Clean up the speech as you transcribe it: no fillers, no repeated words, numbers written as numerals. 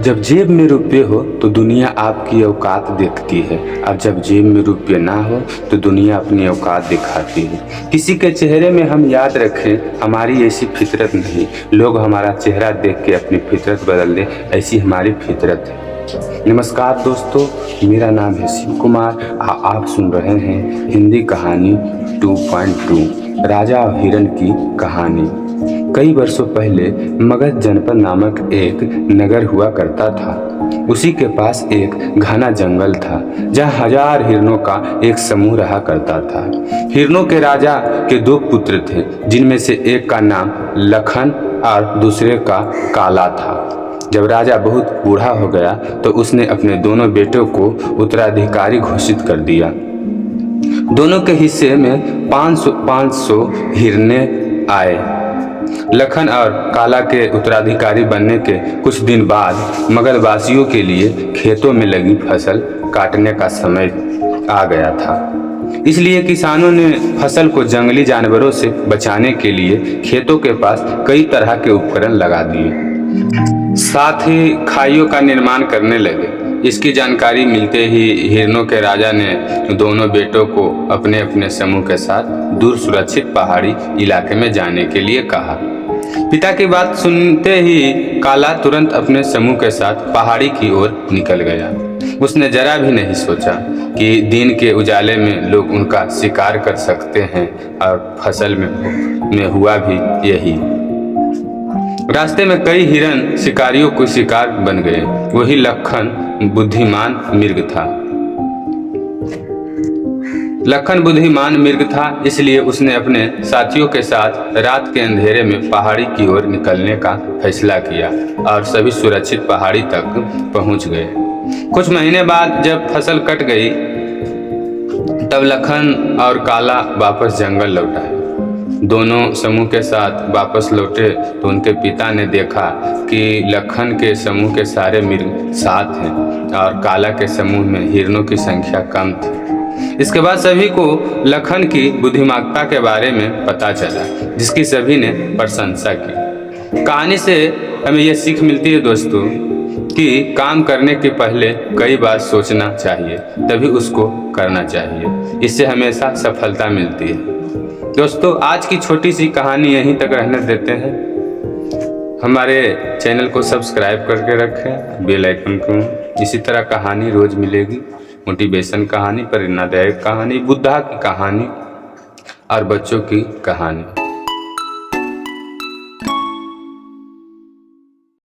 जब जेब में रुपये हो तो दुनिया आपकी औकात देखती है, और जब जेब में रुपये ना हो तो दुनिया अपनी औकात दिखाती है। किसी के चेहरे में हम याद रखें, हमारी ऐसी फितरत नहीं। लोग हमारा चेहरा देख के अपनी फितरत बदल दे, ऐसी हमारी फितरत है। नमस्कार दोस्तों, मेरा नाम है शिव कुमार। आप सुन रहे हैं हिंदी कहानी 2.2 राजा और हिरण की कहानी। कई वर्षों पहले मगध जनपद नामक एक नगर हुआ करता था। उसी के पास एक घना जंगल था, जहाँ 1000 हिरणों का एक समूह रहा करता था। हिरणों के राजा के 2 पुत्र थे, जिनमें से एक का नाम लखन और दूसरे का काला था। जब राजा बहुत बूढ़ा हो गया तो उसने अपने दोनों बेटों को उत्तराधिकारी घोषित कर दिया। दोनों के हिस्से में 500 हिरने आए। लखन और काला के उत्तराधिकारी बनने के कुछ दिन बाद मगधवासियों के लिए खेतों में लगी फसल काटने का समय आ गया था। इसलिए किसानों ने फसल को जंगली जानवरों से बचाने के लिए खेतों के पास कई तरह के उपकरण लगा दिए। साथ ही खाइयों का निर्माण करने लगे। इसकी जानकारी मिलते ही हिरणों के राजा ने दोनों बेटों को अपने अपने समूह के साथ दूर सुरक्षित पहाड़ी इलाके में जाने के लिए कहा। पिता की बात सुनते ही काला तुरंत अपने समूह के साथ पहाड़ी की ओर निकल गया। उसने जरा भी नहीं सोचा कि दिन के उजाले में लोग उनका शिकार कर सकते हैं, और फसल में हुआ भी यही। रास्ते में कई हिरण शिकारियों को शिकार बन गए। वही लखन बुद्धिमान मृग था। लखन बुद्धिमान मृग था, इसलिए उसने अपने साथियों के साथ रात के अंधेरे में पहाड़ी की ओर निकलने का फैसला किया, और सभी सुरक्षित पहाड़ी तक पहुंच गए। कुछ महीने बाद जब फसल कट गई, तब लखन और काला वापस जंगल लौट आए। दोनों समूह के साथ वापस लौटे तो उनके पिता ने देखा कि लखन के समूह के सारे मृग साथ हैं और काला के समूह में हिरणों की संख्या कम थी। इसके बाद सभी को लखन की बुद्धिमानता के बारे में पता चला, जिसकी सभी ने प्रशंसा की। कहानी से हमें यह सीख मिलती है दोस्तों कि काम करने के पहले कई बार सोचना चाहिए, तभी उसको करना चाहिए। इससे हमेशा सफलता मिलती है। दोस्तों, आज की छोटी सी कहानी यहीं तक रहने देते हैं। हमारे चैनल को सब्सक्राइब करके रखें, बेल आइकन को। इसी तरह कहानी रोज मिलेगी। मोटिवेशन कहानी, प्रेरणादायक कहानी, बुद्धा की कहानी और बच्चों की कहानी।